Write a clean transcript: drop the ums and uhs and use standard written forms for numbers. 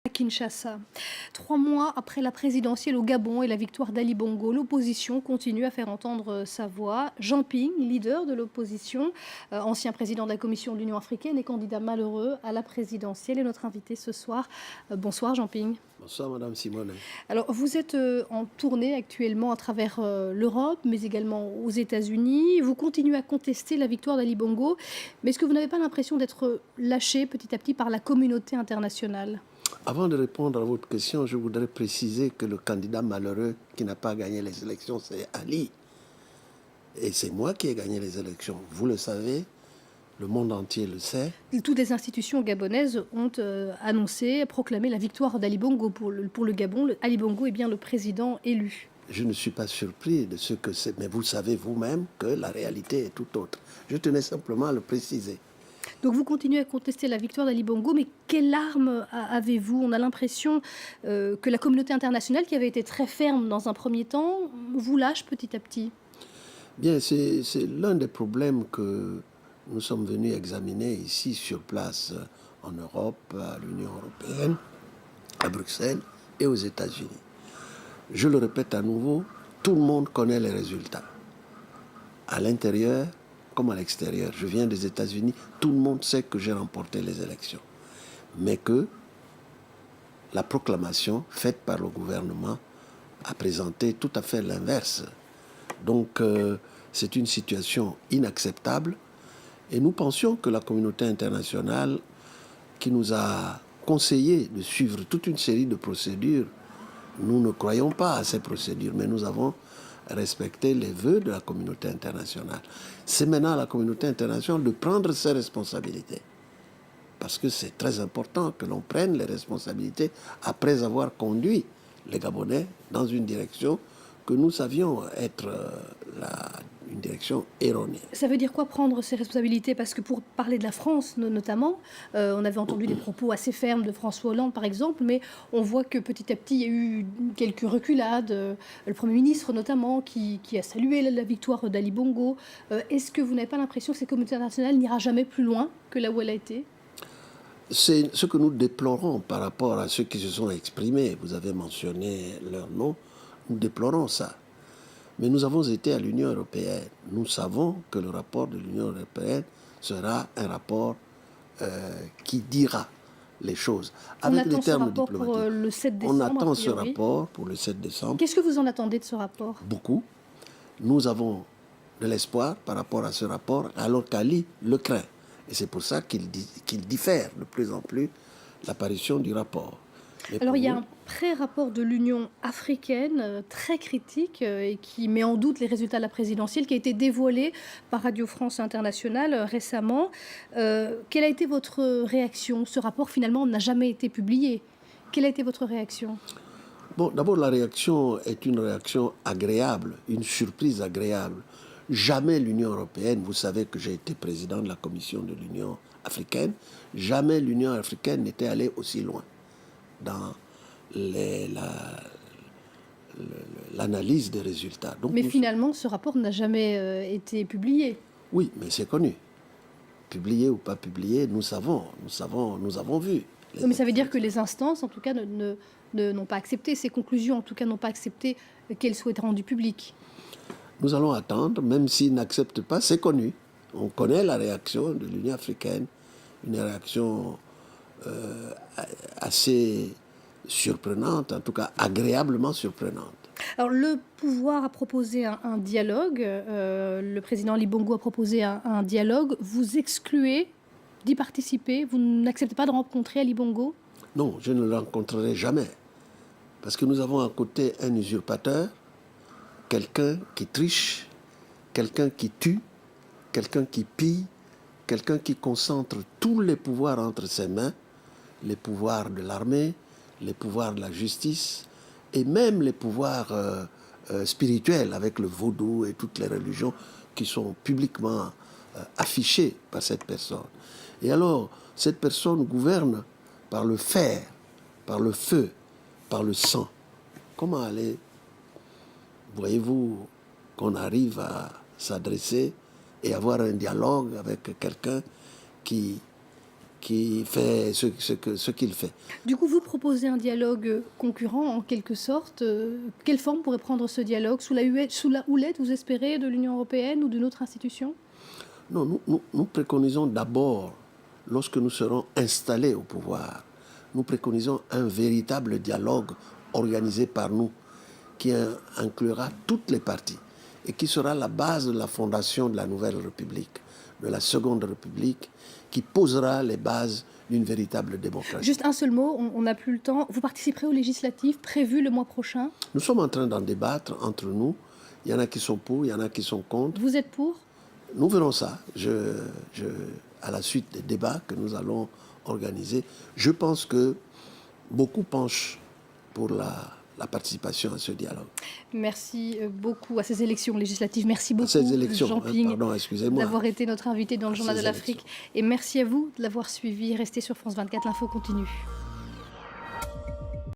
À Kinshasa. 3 mois après la présidentielle au Gabon et la victoire d'Ali Bongo, l'opposition continue à faire entendre sa voix. Jean Ping, leader de l'opposition, ancien président de la Commission de l'Union africaine et candidat malheureux à la présidentielle, est notre invité ce soir. Bonsoir Jean Ping. Bonsoir Madame Simone. Alors vous êtes en tournée actuellement à travers l'Europe, mais également aux États-Unis. Vous continuez à contester la victoire d'Ali Bongo, mais est-ce que vous n'avez pas l'impression d'être lâché petit à petit par la communauté internationale ? Avant de répondre à votre question, je voudrais préciser que le candidat malheureux qui n'a pas gagné les élections, c'est Ali. Et c'est moi qui ai gagné les élections. Vous le savez, le monde entier le sait. Toutes les institutions gabonaises ont annoncé, proclamé la victoire d'Ali Bongo pour le Gabon. Ali Bongo est bien le président élu. Je ne suis pas surpris de ce que c'est, mais vous savez vous-même que la réalité est tout autre. Je tenais simplement à le préciser. Donc vous continuez à contester la victoire d'Ali Bongo, mais quelle arme avez-vous? On a l'impression que la communauté internationale, qui avait été très ferme dans un premier temps, vous lâche petit à petit. Bien, c'est l'un des problèmes que nous sommes venus examiner ici sur place en Europe, à l'Union européenne, à Bruxelles et aux États-Unis. Je le répète à nouveau, tout le monde connaît les résultats. À l'intérieur comme à l'extérieur. Je viens des États-Unis, tout le monde sait que j'ai remporté les élections. Mais que la proclamation faite par le gouvernement a présenté tout à fait l'inverse. Donc c'est une situation inacceptable et nous pensions que la communauté internationale qui nous a conseillé de suivre toute une série de procédures, nous ne croyons pas à ces procédures, mais nous avons respecté les vœux de la communauté internationale. C'est maintenant à la communauté internationale de prendre ses responsabilités. Parce que c'est très important que l'on prenne les responsabilités après avoir conduit les Gabonais dans une direction que nous savions être une direction erronée. Ça veut dire quoi prendre ses responsabilités? Parce que pour parler de la France notamment, on avait entendu des propos assez fermes de François Hollande par exemple, mais on voit que petit à petit il y a eu quelques reculades, le Premier ministre notamment qui a salué la victoire d'Ali Bongo. Est-ce que vous n'avez pas l'impression que cette communauté internationale n'ira jamais plus loin que là où elle a été? C'est ce que nous déplorons par rapport à ceux qui se sont exprimés. Vous avez mentionné leur nom, nous déplorons ça. Mais nous avons été à l'Union européenne. Nous savons que le rapport de l'Union européenne sera un rapport qui dira les choses. Avec les termes diplomatiques. Pour le 7 décembre, on attend ce rapport pour le 7 décembre. Qu'est-ce que vous en attendez de ce rapport? Beaucoup. Nous avons de l'espoir par rapport à ce rapport, alors qu'Ali le craint. Et c'est pour ça qu'il diffère de plus en plus l'apparition du rapport. Mais alors il y a un pré-rapport de l'Union africaine très critique et qui met en doute les résultats de la présidentielle qui a été dévoilé par Radio France Internationale récemment. Quelle a été votre réaction? Ce rapport finalement n'a jamais été publié. Quelle a été votre réaction? Bon, d'abord la réaction est une réaction agréable, une surprise agréable. Jamais l'Union européenne, vous savez que j'ai été président de la Commission de l'Union africaine, jamais l'Union africaine n'était allée aussi loin dans l'analyse des résultats. Donc, mais finalement, ce rapport n'a jamais été publié. Oui, mais c'est connu. Publié ou pas publié, nous avons vu. Oui, mais ça veut dire que les instances, en tout cas, n'ont pas accepté ces conclusions, en tout cas n'ont pas accepté qu'elles soient rendues publiques. Nous allons attendre, même s'ils n'acceptent pas, c'est connu. On connaît la réaction de l'Union africaine, une réaction assez surprenante, en tout cas agréablement surprenante. Alors le pouvoir a proposé un dialogue, le président Ali Bongo a proposé un dialogue. Vous excluez d'y participer? Vous n'acceptez pas de rencontrer Ali Bongo? Non, je ne le rencontrerai jamais. Parce que nous avons à côté un usurpateur, quelqu'un qui triche, quelqu'un qui tue, quelqu'un qui pille, quelqu'un qui concentre tous les pouvoirs entre ses mains, les pouvoirs de l'armée, les pouvoirs de la justice et même les pouvoirs spirituels avec le vaudou et toutes les religions qui sont publiquement affichées par cette personne. Et alors, cette personne gouverne par le fer, par le feu, par le sang. Comment aller, voyez-vous, qu'on arrive à s'adresser et avoir un dialogue avec quelqu'un qui qui fait ce qu'il fait. Du coup, vous proposez un dialogue concurrent en quelque sorte. Quelle forme pourrait prendre ce dialogue? Sous la houlette, vous espérez, de l'Union européenne ou d'une autre institution? Non, nous préconisons d'abord, lorsque nous serons installés au pouvoir, nous préconisons un véritable dialogue organisé par nous, qui inclura toutes les parties et qui sera la base de la fondation de la Nouvelle République, de la Seconde République, qui posera les bases d'une véritable démocratie. Juste un seul mot, on n'a plus le temps. Vous participerez aux législatives prévues le mois prochain? Nous sommes en train d'en débattre entre nous. Il y en a qui sont pour, il y en a qui sont contre. Vous êtes pour? Nous verrons ça. À la suite des débats que nous allons organiser, je pense que beaucoup penchent pour la participation à ce dialogue. Merci beaucoup à ces élections législatives. Merci beaucoup, ces élections, Jean Ping, pardon, excusez-moi. d'avoir été notre invité dans le Journal de l'Afrique. Et merci à vous de l'avoir suivi. Restez sur France 24, l'info continue.